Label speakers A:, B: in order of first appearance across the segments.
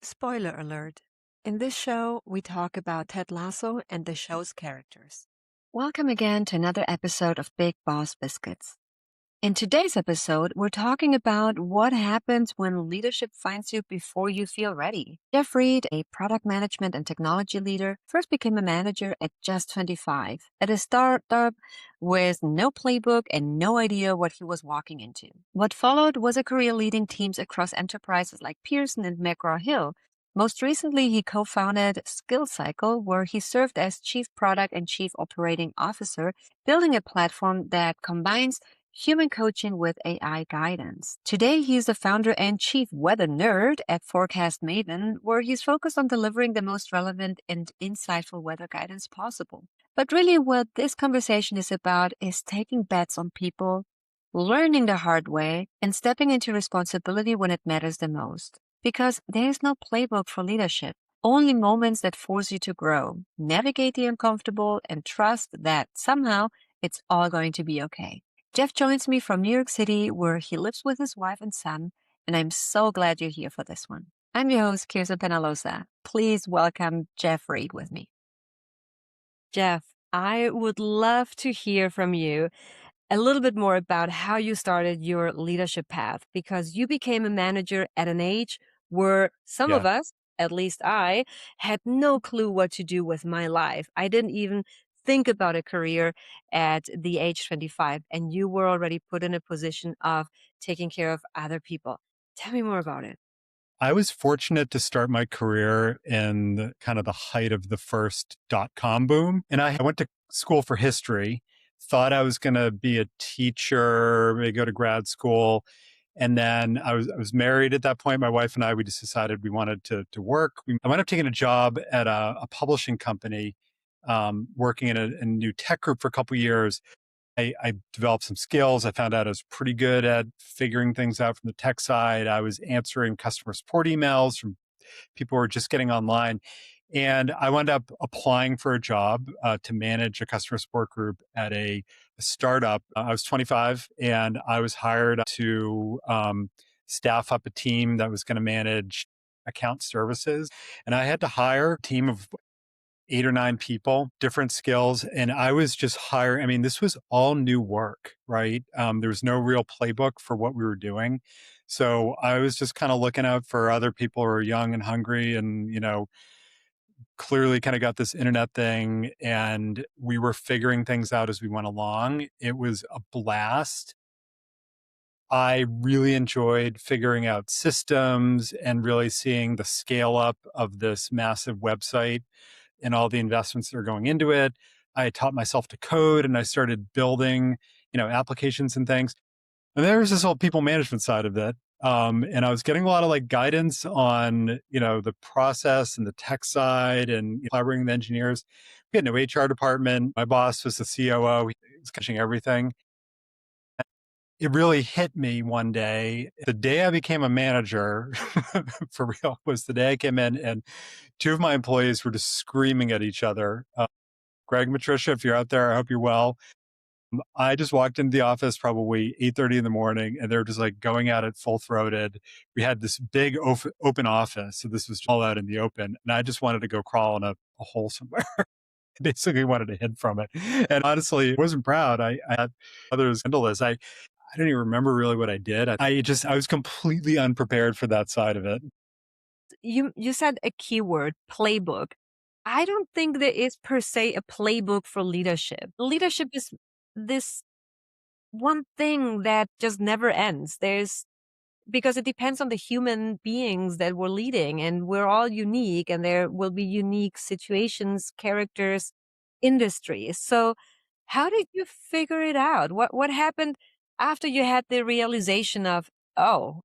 A: Spoiler alert. In this show, we talk about Ted Lasso and the show's characters. Welcome again to another episode of Big Boss Biscuits. In today's episode, we're talking about what happens when leadership finds you before you feel ready. Jeff Reid, a product management and technology leader, first became a manager at just 25 at a startup with no playbook and no idea what he was walking into. What followed was a career leading teams across enterprises like Pearson and McGraw-Hill. Most recently, he co-founded Skill Cycle, where he served as chief product and chief operating officer, building a platform that combines human coaching with AI guidance. Today, he's the founder and chief weather nerd at Forecast Maven, where he's focused on delivering the most relevant and insightful weather guidance possible. But really, what this conversation is about is taking bets on people, learning the hard way, and stepping into responsibility when it matters the most. Because there's no playbook for leadership, only moments that force you to grow, navigate the uncomfortable, and trust that somehow it's all going to be okay. Jeff joins me from New York City, where he lives with his wife and son, and I'm so glad you're here for this one. I'm your host, Kirsten Penalosa. Please welcome Jeff Reid with me. Jeff, I would love to hear from you a little bit more about how you started your leadership path, because you became a manager at an age where some of
B: Yeah.
A: us, at least I, had no clue what to do with my life. I didn't even think about a career at the age 25, and you were already put in a position of taking care of other people. Tell me more about it.
B: I was fortunate to start my career in kind of the height of the first .com boom. And I went to school for history, thought I was going to be a teacher, maybe go to grad school. And then I was married at that point. My wife and I, we just decided we wanted to work. I wound up taking a job at a publishing company, working in a new tech group for a couple of years. I developed some skills. I found out I was pretty good at figuring things out from the tech side. I was answering customer support emails from people who were just getting online. And I wound up applying for a job to manage a customer support group at a startup. I was 25 and I was hired to staff up a team that was going to manage account services. And I had to hire a team of 8 or 9 people, different skills. And I was just hiring. I mean, this was all new work, right? There was no real playbook for what we were doing. So I was just kind of looking out for other people who are young and hungry and, clearly kind of got this internet thing. And we were figuring things out as we went along. It was a blast. I really enjoyed figuring out systems and really seeing the scale up of this massive website and all the investments that are going into it. I taught myself to code and I started building, applications and things. And there was this whole people management side of it. And I was getting a lot of guidance on, the process and the tech side and collaborating with engineers. We had no HR department. My boss was the COO. He was catching everything. It really hit me one day. The day I became a manager, for real, was the day I came in and two of my employees were just screaming at each other. Greg and Patricia, if you're out there, I hope you're well. I just walked into the office probably 8:30 in the morning and they're just going at it full throated. We had this big open office. So this was all out in the open. And I just wanted to go crawl in a hole somewhere. Basically wanted to hid from it. And honestly, I wasn't proud. I had others handle this. I don't even remember really what I did. I was completely unprepared for that side of it.
A: You said a keyword, playbook. I don't think there is per se a playbook for leadership. Leadership is this one thing that just never ends. Because it depends on the human beings that we're leading, and we're all unique, and there will be unique situations, characters, industries. So how did you figure it out? What happened after you had the realization of, oh,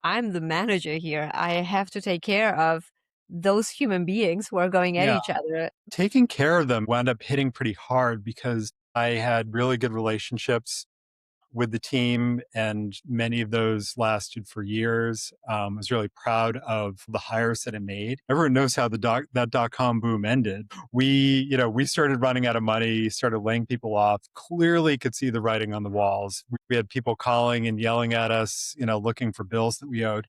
A: I'm the manager here. I have to take care of those human beings who are going at
B: Yeah.
A: each other.
B: Taking care of them wound up hitting pretty hard because I had really good relationships with the team, and many of those lasted for years. I was really proud of the hires that I made. Everyone knows how that .com boom ended. We started running out of money, started laying people off. Clearly, could see the writing on the walls. We had people calling and yelling at us, looking for bills that we owed.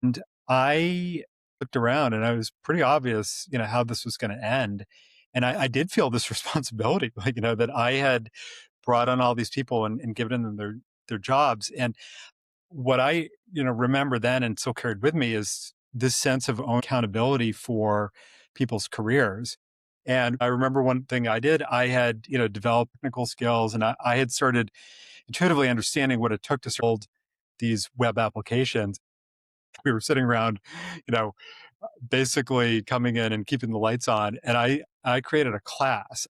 B: And I looked around and it was pretty obvious, how this was going to end. And I did feel this responsibility, like, that I had brought on all these people and given them their jobs. And what I, remember then and still carried with me is this sense of own accountability for people's careers. And I remember one thing I did, I had, developed technical skills and I had started intuitively understanding what it took to build these web applications. We were sitting around, you know, basically coming in and keeping the lights on. And I created a class.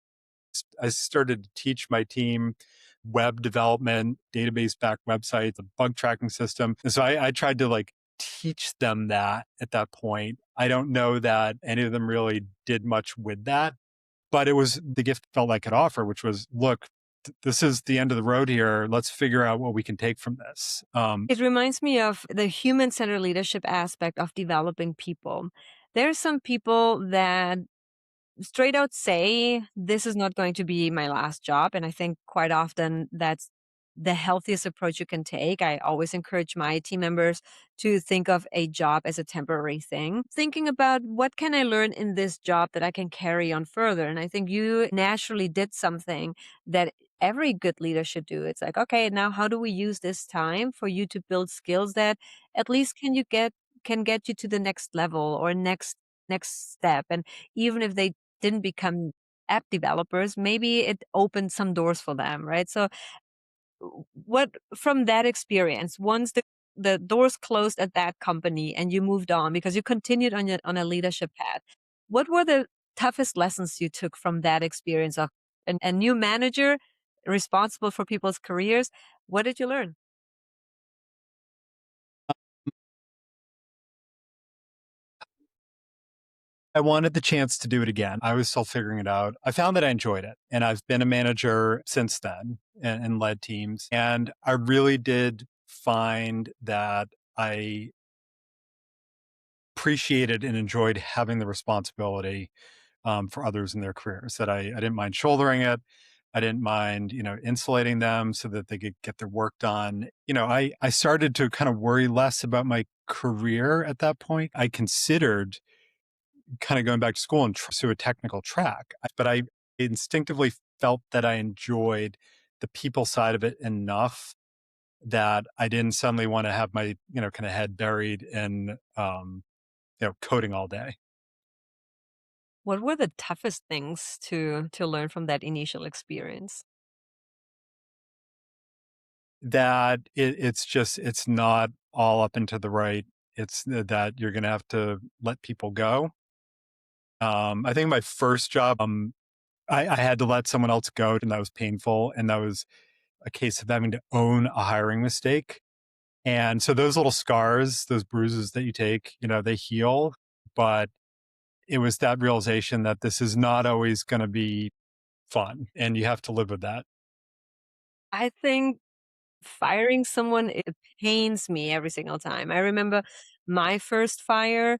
B: I started to teach my team web development, database backed websites, a bug tracking system. And so I tried to like teach them that at that point. I don't know that any of them really did much with that, but it was the gift I felt I could offer, which was, look, this is the end of the road here. Let's figure out what we can take from this.
A: It reminds me of the human centered leadership aspect of developing people. There are some people that straight out say, "This is not going to be my last job." And I think quite often that's the healthiest approach you can take. I always encourage my team members to think of a job as a temporary thing, thinking about what can I learn in this job that I can carry on further. And I think you naturally did something that every good leader should do. It's like, okay, now how do we use this time for you to build skills that at least can get you to the next level or next step. And even if they didn't become app developers, maybe it opened some doors for them, right? So what from that experience, once the doors closed at that company and you moved on because you continued on a leadership path, what were the toughest lessons you took from that experience of a new manager responsible for people's careers? What did you learn?
B: I wanted the chance to do it again. I was still figuring it out. I found that I enjoyed it. And I've been a manager since then and led teams. And I really did find that I appreciated and enjoyed having the responsibility for others in their careers, that I didn't mind shouldering it. I didn't mind, insulating them so that they could get their work done. I started to kind of worry less about my career at that point. I considered kind of going back to school and pursue a technical track. But I instinctively felt that I enjoyed the people side of it enough that I didn't suddenly want to have my, kind of head buried in, coding all day.
A: What were the toughest things to learn from that initial experience?
B: That it's not all up and to the right. It's that you're going to have to let people go. I think my first job, I had to let someone else go, and that was painful. And that was a case of having to own a hiring mistake. And so those little scars, those bruises that you take, they heal. But it was that realization that this is not always going to be fun and you have to live with that.
A: I think firing someone, it pains me every single time. I remember my first fire,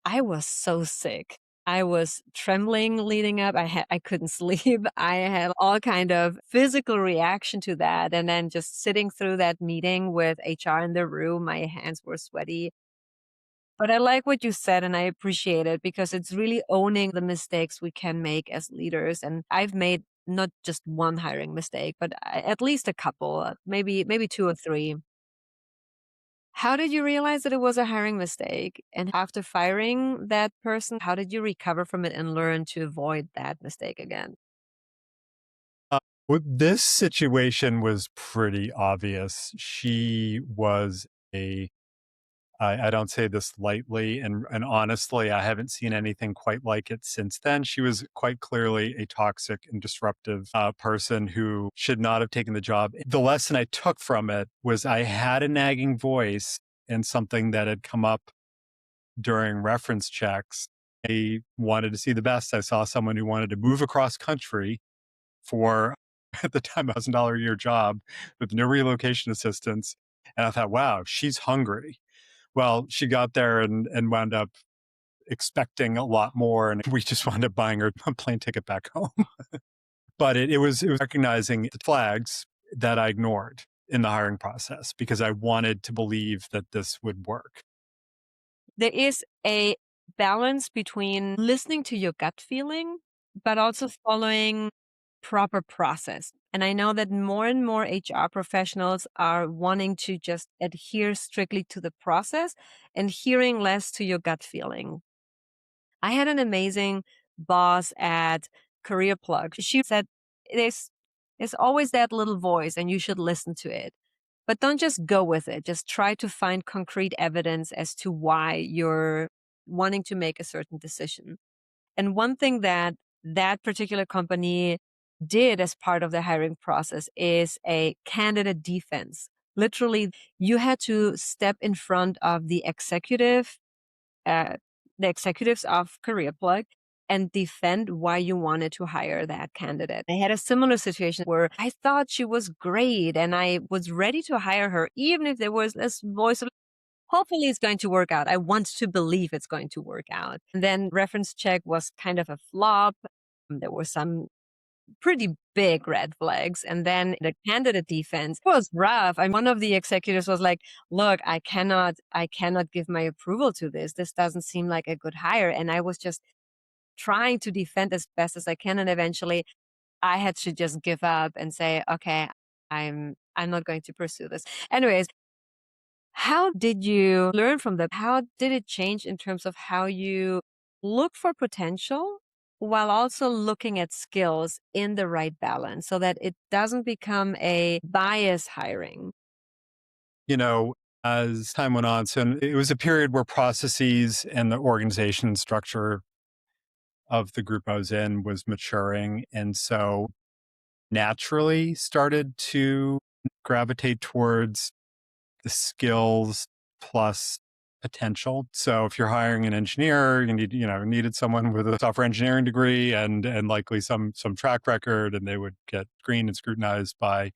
A: I was so sick. I was trembling leading up. I couldn't sleep. I had all kind of physical reaction to that. And then just sitting through that meeting with HR in the room, my hands were sweaty. But I like what you said and I appreciate it because it's really owning the mistakes we can make as leaders. And I've made not just one hiring mistake, but at least a couple, maybe two or three. How did you realize that it was a hiring mistake? And after firing that person, how did you recover from it and learn to avoid that mistake again?
B: Uh, this situation was pretty obvious. She was I don't say this lightly, and honestly, I haven't seen anything quite like it since then. She was quite clearly a toxic and disruptive person who should not have taken the job. The lesson I took from it was I had a nagging voice and something that had come up during reference checks. I wanted to see the best. I saw someone who wanted to move across country for at the time $1,000 a year job with no relocation assistance. And I thought, wow, she's hungry. Well, she got there and wound up expecting a lot more, and we just wound up buying her a plane ticket back home. But it was recognizing the flags that I ignored in the hiring process because I wanted to believe that this would work.
A: there is a balance between listening to your gut feeling, but also following proper process. And I know that more and more HR professionals are wanting to just adhere strictly to the process and hearing less to your gut feeling. I had an amazing boss at Career Plug. She said, there's, there's always that little voice and you should listen to it. But don't just go with it. Just try to find concrete evidence as to why you're wanting to make a certain decision. And one thing that that particular company did as part of the hiring process is a candidate defense. Literally, you had to step in front of uh, the executives of CareerPlug and defend why you wanted to hire that candidate. I had a similar situation where I thought she was great and I was ready to hire her, even if there was this voice of, hopefully it's going to work out. I want to believe it's going to work out. And then reference check was kind of a flop. There were some pretty big red flags. And then the candidate defense was rough. And one of the executives was like, look, I cannot give my approval to this. This doesn't seem like a good hire. And I was just trying to defend as best as I can. And eventually I had to just give up and say, okay, I'm not going to pursue this. Anyways, how did you learn from that? How did it change in terms of how you look for potential while also looking at skills in the right balance so that it doesn't become a bias hiring?
B: You know, as time went on, so it was a period where processes and the organization structure of the group I was in was maturing. And so naturally started to gravitate towards the skills plus potential. So if you're hiring an engineer, needed someone with a software engineering degree and likely some track record, and they would get screened and scrutinized by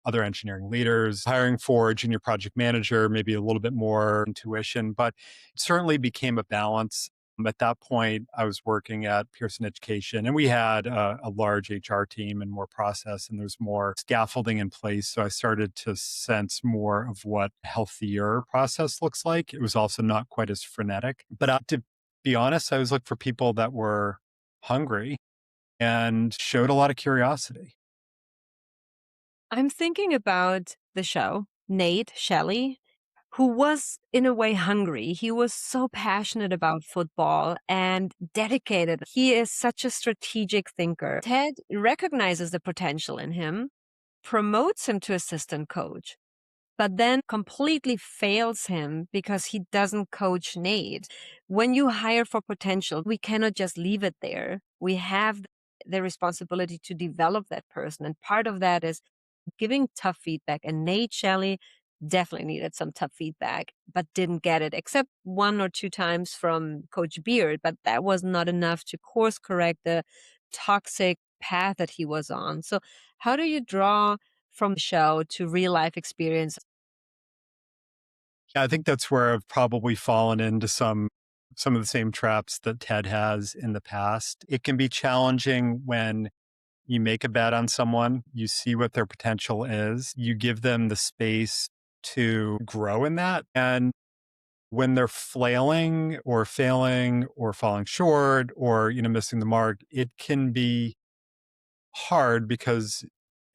B: other engineering leaders. Hiring for a junior project manager, maybe a little bit more intuition, but it certainly became a balance. At that point, I was working at Pearson Education, and we had a large HR team and more process, and there's more scaffolding in place. So I started to sense more of what healthier process looks like. It was also not quite as frenetic. But to be honest, I was looking for people that were hungry and showed a lot of curiosity.
A: I'm thinking about the show, Nate Shelley, who was in a way hungry. He was so passionate about football and dedicated. He is such a strategic thinker. Ted recognizes the potential in him, promotes him to assistant coach, but then completely fails him because he doesn't coach Nate. When you hire for potential, we cannot just leave it there. We have the responsibility to develop that person. And part of that is giving tough feedback. And Nate Shelley definitely needed some tough feedback, but didn't get it, except one or two times from Coach Beard. But that was not enough to course correct the toxic path that he was on. So, how do you draw from the show to real life experience?
B: I think that's where I've probably fallen into some of the same traps that Ted has in the past. It can be challenging when you make a bet on someone, you see what their potential is, you give them the space to grow in that. And when they're flailing or failing or falling short or, missing the mark, it can be hard because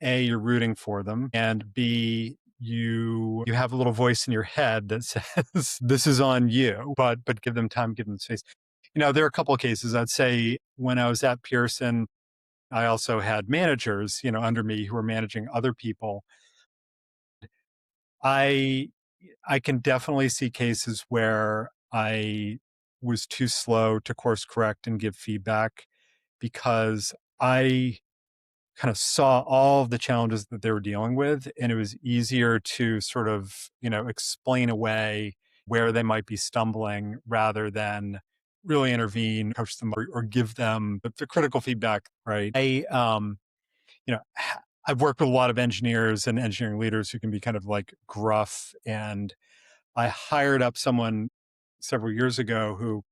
B: A, you're rooting for them, and B, you have a little voice in your head that says this is on you, but give them time, give them space. There are a couple of cases. I'd say when I was at Pearson, I also had managers, under me who were managing other people. I I can definitely see cases where I was too slow to course correct and give feedback because I kind of saw all of the challenges that they were dealing with, and it was easier to sort of, explain away where they might be stumbling rather than really intervene, coach them, or give them the critical feedback, right? You know, I've worked with a lot of engineers and engineering leaders who can be kind of like gruff. And I hired up someone several years ago who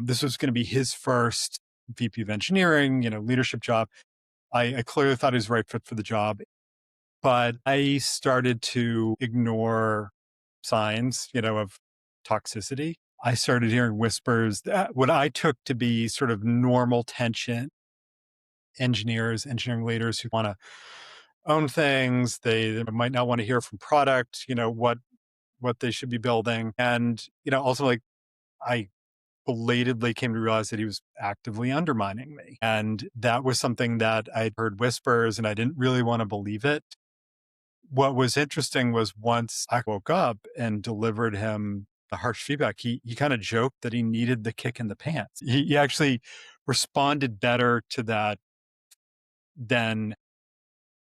B: this was going to be his first VP of engineering, leadership job. I clearly thought he was the right fit for the job, but I started to ignore signs, of toxicity. I started hearing whispers that what I took to be sort of normal tension, engineering leaders who want to own things. They might not want to hear from product, what they should be building. And, ultimately I belatedly came to realize that he was actively undermining me. And that was something that I'd heard whispers and I didn't really want to believe it. What was interesting was once I woke up and delivered him the harsh feedback, he kind of joked that he needed the kick in the pants. He actually responded better to that than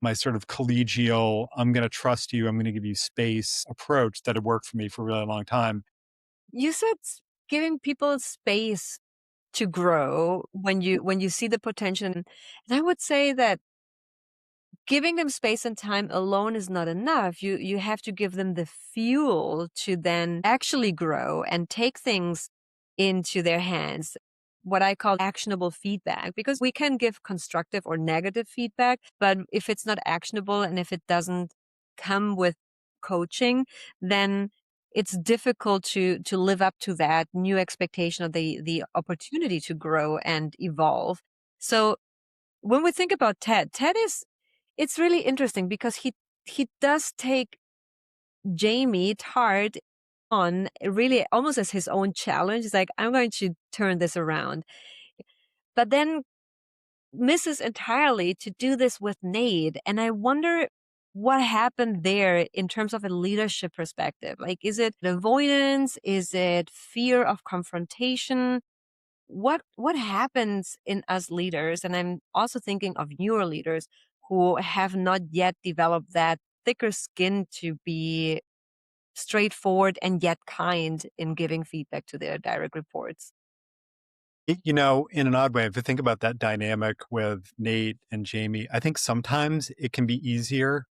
B: my sort of collegial, I'm going to trust you, I'm going to give you space approach that had worked for me for a really long time.
A: You said giving people space to grow when you see the potential, and I would say that giving them space and time alone is not enough. You have to give them the fuel to then actually grow and take things into their hands. What I call actionable feedback, because we can give constructive or negative feedback, but if it's not actionable and if it doesn't come with coaching, then it's difficult to live up to that new expectation of the opportunity to grow and evolve. So when we think about Ted is it's really interesting because he does take Jamie Tart on really almost as his own challenge. It's like, I'm going to turn this around. But then misses entirely to do this with Nate. And I wonder what happened there in terms of a leadership perspective. Like, is it avoidance? Is it fear of confrontation? What happens in us leaders, and I'm also thinking of newer leaders who have not yet developed that thicker skin to be straightforward and yet kind in giving feedback to their direct reports.
B: In an odd way, if you think about that dynamic with Nate and Jamie, I think sometimes it can be easier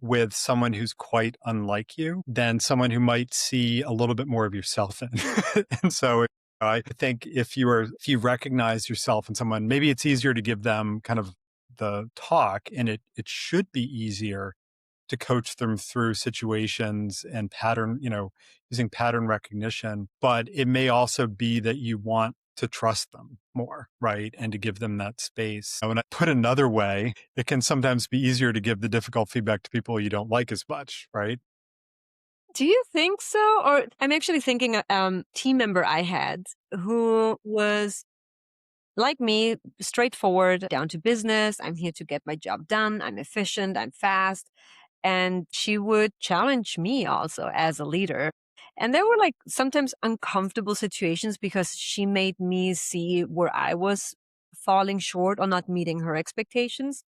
B: with someone who's quite unlike you than someone who might see a little bit more of yourself in. And so I think if you recognize yourself in someone, maybe it's easier to give them kind of the talk, and it should be easier to coach them through situations and using pattern recognition. But it may also be that you want to trust them more, right? And to give them that space. When I put another way, it can sometimes be easier to give the difficult feedback to people you don't like as much, right?
A: Do you think so? Or I'm actually thinking a team member I had who was like me, straightforward, down to business. I'm here to get my job done. I'm efficient. I'm fast. And she would challenge me also as a leader. And there were like sometimes uncomfortable situations because she made me see where I was falling short or not meeting her expectations.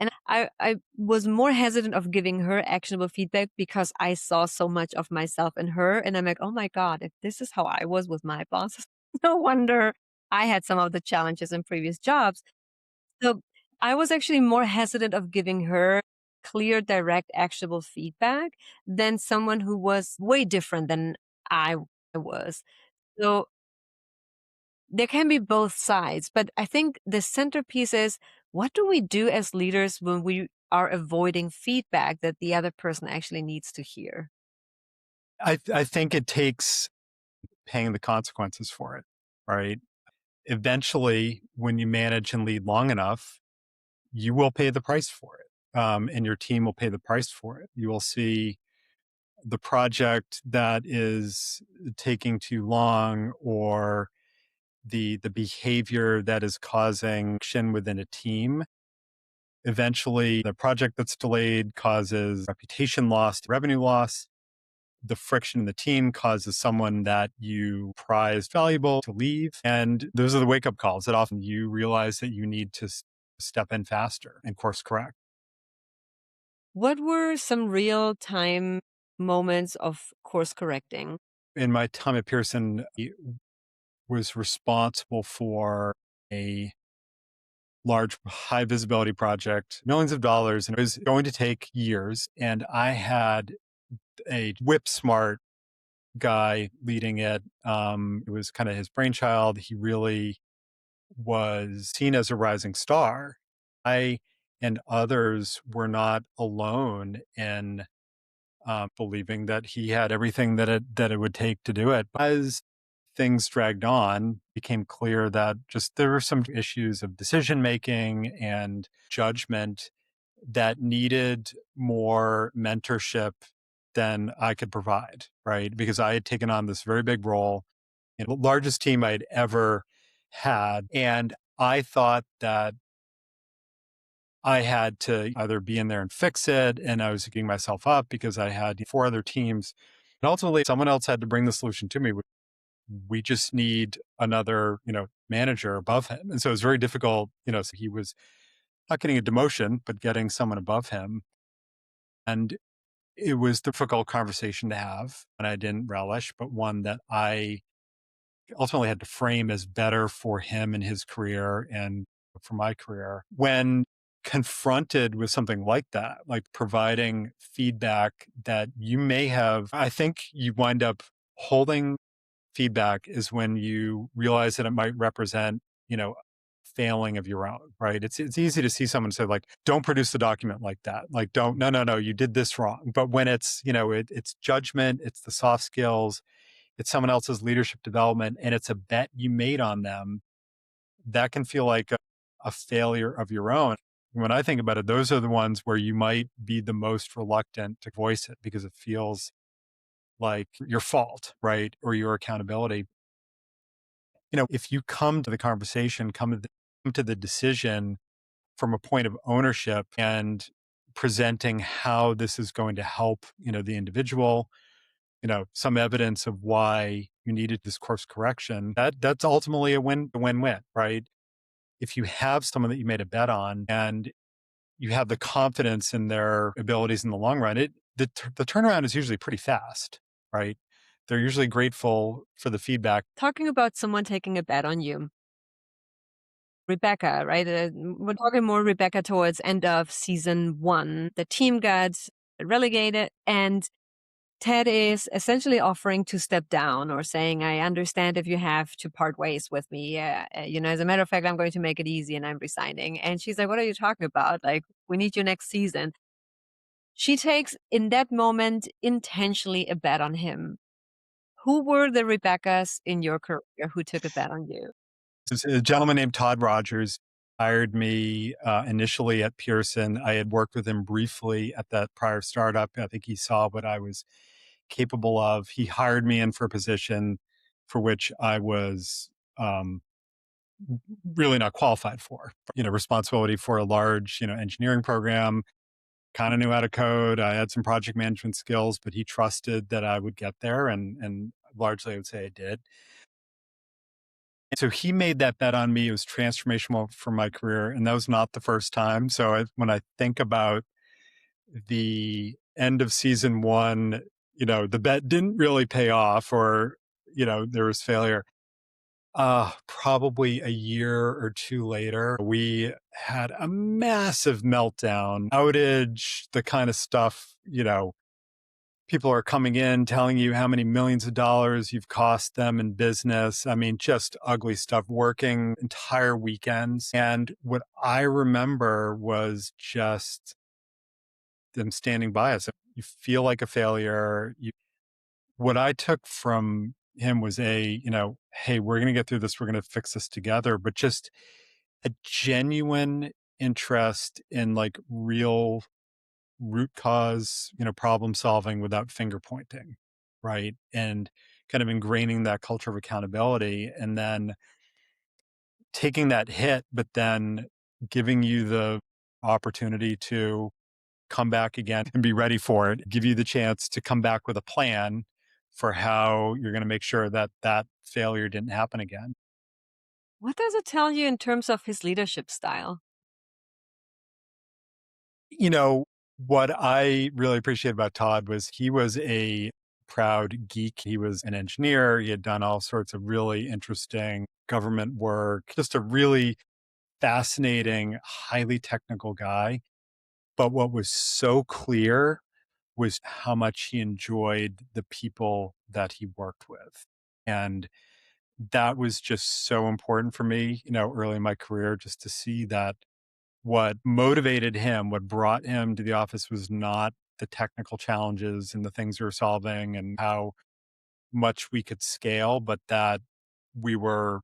A: And I was more hesitant of giving her actionable feedback because I saw so much of myself in her. And I'm like, oh my God, if this is how I was with my boss, no wonder I had some of the challenges in previous jobs. So I was actually more hesitant of giving her clear, direct, actionable feedback than someone who was way different than I was. So there can be both sides, but I think the centerpiece is, what do we do as leaders when we are avoiding feedback that the other person actually needs to hear?
B: I think it takes paying the consequences for it, right? Eventually, when you manage and lead long enough, you will pay the price for it. And your team will pay the price for it. You will see the project that is taking too long, or the behavior that is causing friction within a team. Eventually, the project that's delayed causes reputation loss, revenue loss. The friction in the team causes someone that you prize valuable to leave. And those are the wake up calls that often you realize that you need to step in faster and course correct.
A: What were some real time moments of course correcting?
B: In my time at Pearson, I was responsible for a large, high visibility project, millions of dollars, and it was going to take years. And I had a whip smart guy leading it. It was kind of his brainchild. He really was seen as a rising star. I and others were not alone in believing that he had everything that it would take to do it. As things dragged on, became clear that just there were some issues of decision making and judgment that needed more mentorship than I could provide, right? Because I had taken on this very big role, the largest team I'd ever had. And I thought that I had to either be in there and fix it, and I was picking myself up because I had four other teams. And ultimately, someone else had to bring the solution to me. We just need another, manager above him. And so it was very difficult, so he was not getting a demotion, but getting someone above him. And it was a difficult conversation to have, and I didn't relish, but one that I ultimately had to frame as better for him and his career and for my career. When confronted with something like that, like providing feedback that you may have, I think you wind up holding feedback is when you realize that it might represent, failing of your own, right? It's easy to see someone say like, don't produce the document like that. Like, don't, no, no, no, you did this wrong. But when it's, it's judgment, it's the soft skills, it's someone else's leadership development, and it's a bet you made on them, that can feel like a failure of your own. When I think about it, those are the ones where you might be the most reluctant to voice it because it feels like your fault, right? Or your accountability. If you come to the conversation, come to the decision from a point of ownership and presenting how this is going to help, the individual, some evidence of why you needed this course correction, that's ultimately a win-win, right? If you have someone that you made a bet on and you have the confidence in their abilities in the long run, the turnaround is usually pretty fast, right? They're usually grateful for the feedback.
A: Talking about someone taking a bet on you. Rebecca, right? We're talking more Rebecca towards end of season 1. The team got relegated, and Ted is essentially offering to step down or saying, I understand if you have to part ways with me. As a matter of fact, I'm going to make it easy and I'm resigning. And she's like, what are you talking about? Like, we need you next season. She takes in that moment intentionally a bet on him. Who were the Rebeccas in your career who took a bet on you?
B: This is a gentleman named Todd Rogers hired me initially at Pearson. I had worked with him briefly at that prior startup. I think he saw what I was capable of. He hired me in for a position for which I was really not qualified for. Responsibility for a large, engineering program. Kind of knew how to code. I had some project management skills, but he trusted that I would get there, and largely I would say I did. So he made that bet on me. It was transformational for my career, and that was not the first time. So when I think about the end of season 1, the bet didn't really pay off, or there was failure. Probably a year or two later, we had a massive meltdown, outage, the kind of stuff, people are coming in telling you how many millions of dollars you've cost them in business. I mean, just ugly stuff, working entire weekends. And what I remember was just them standing by us. You feel like a failure. What I took from him was hey, we're going to get through this. We're going to fix this together. But just a genuine interest in like real root cause, problem solving without finger pointing, right? And kind of ingraining that culture of accountability, and then taking that hit, but then giving you the opportunity to come back again and be ready for it, give you the chance to come back with a plan for how you're going to make sure that that failure didn't happen again.
A: What does it tell you in terms of his leadership style?
B: You know, what I really appreciate about Todd was he was a proud geek. He was an engineer. He had done all sorts of really interesting government work, just a really fascinating, highly technical guy. But what was so clear was how much he enjoyed the people that he worked with. And that was just so important for me, early in my career, just to see that what motivated him, what brought him to the office was not the technical challenges and the things we were solving and how much we could scale, but that we were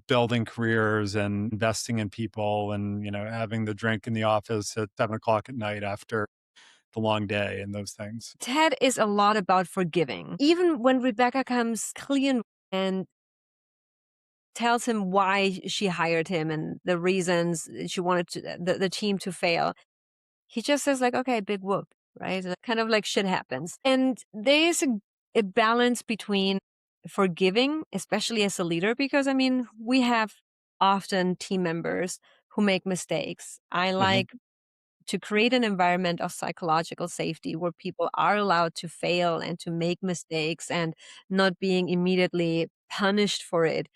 B: building careers and investing in people and, having the drink in the office at 7 o'clock at night after the long day and those things.
A: Ted is a lot about forgiving. Even when Rebecca comes clean and tells him why she hired him and the reasons she wanted the team to fail, he just says like, okay, big whoop, right? Kind of like shit happens. And there is a balance between forgiving, especially as a leader, because I mean, we have often team members who make mistakes. I
B: Mhm.
A: like to create an environment of psychological safety where people are allowed to fail and to make mistakes and not being immediately punished for it.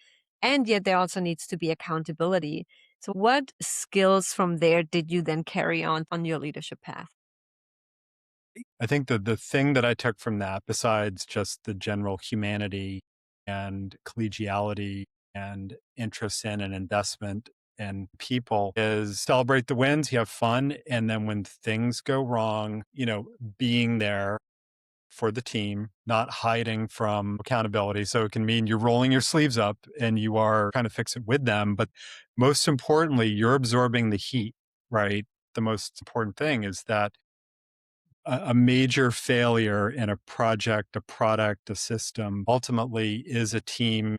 A: And yet there also needs to be accountability. So what skills from there did you then carry on your leadership path?
B: I think the thing that I took from that, besides just the general humanity and collegiality and interest in and investment in people, is celebrate the wins, you have fun. And then when things go wrong, being there for the team, not hiding from accountability. So it can mean you're rolling your sleeves up and you are trying to fix it with them. But most importantly, you're absorbing the heat, right? The most important thing is that a major failure in a project, a product, a system ultimately is a team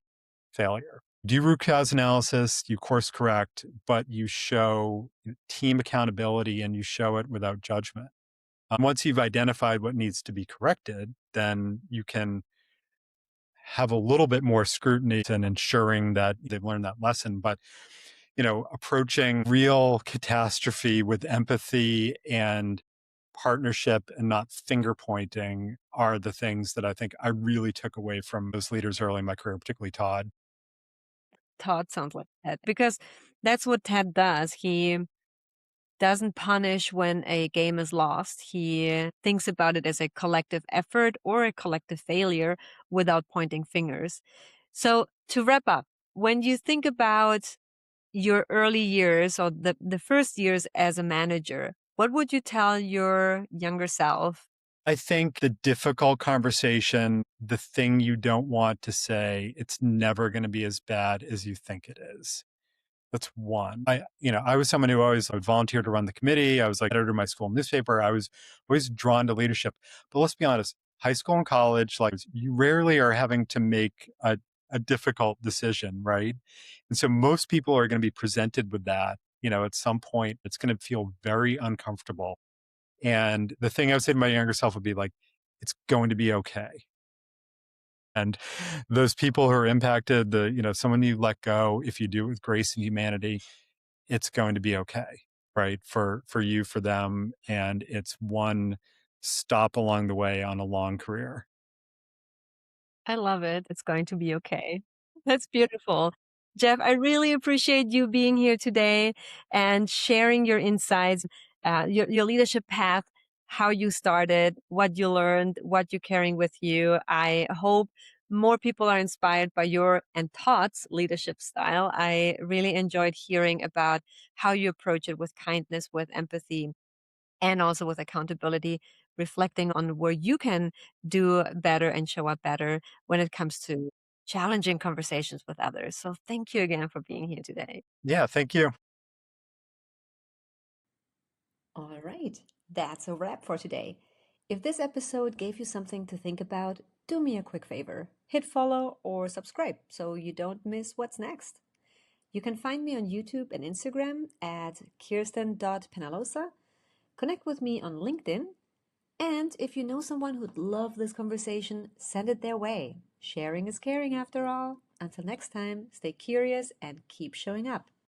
B: failure. Do root cause analysis, you course correct, but you show team accountability and you show it without judgment. Once you've identified what needs to be corrected, then you can have a little bit more scrutiny and ensuring that they've learned that lesson. But, approaching real catastrophe with empathy and partnership and not finger pointing are the things that I think I really took away from those leaders early in my career, particularly Todd.
A: Todd sounds like Ted because that's what Ted does. He doesn't punish when a game is lost. He thinks about it as a collective effort or a collective failure without pointing fingers. So, to wrap up, when you think about your early years or the first years as a manager, what would you tell your younger self?
B: I think the difficult conversation, the thing you don't want to say, it's never going to be as bad as you think it is. That's one. I was someone who always volunteered to run the committee. I was like editor of my school newspaper. I was always drawn to leadership. But let's be honest, high school and college, like you rarely are having to make a difficult decision, right? And so most people are going to be presented with that, at some point. It's going to feel very uncomfortable. And the thing I would say to my younger self would be like, it's going to be okay. And those people who are impacted, someone you let go, if you do it with grace and humanity, it's going to be okay, right? For you, for them. And it's one stop along the way on a long career.
A: I love it. It's going to be okay. That's beautiful. Jeff, I really appreciate you being here today and sharing your insights, your leadership path, how you started, what you learned, what you're carrying with you. I hope more people are inspired by your and Todd's leadership style. I really enjoyed hearing about how you approach it with kindness, with empathy, and also with accountability, reflecting on where you can do better and show up better when it comes to challenging conversations with others. So thank you again for being here today.
B: Yeah, thank you.
A: All right, that's a wrap for today. If this episode gave you something to think about, do me a quick favor. Hit follow or subscribe so you don't miss what's next. You can find me on YouTube and Instagram at kirsten.penalosa. Connect with me on LinkedIn. And if you know someone who'd love this conversation, send it their way. Sharing is caring after all. Until next time, stay curious and keep showing up.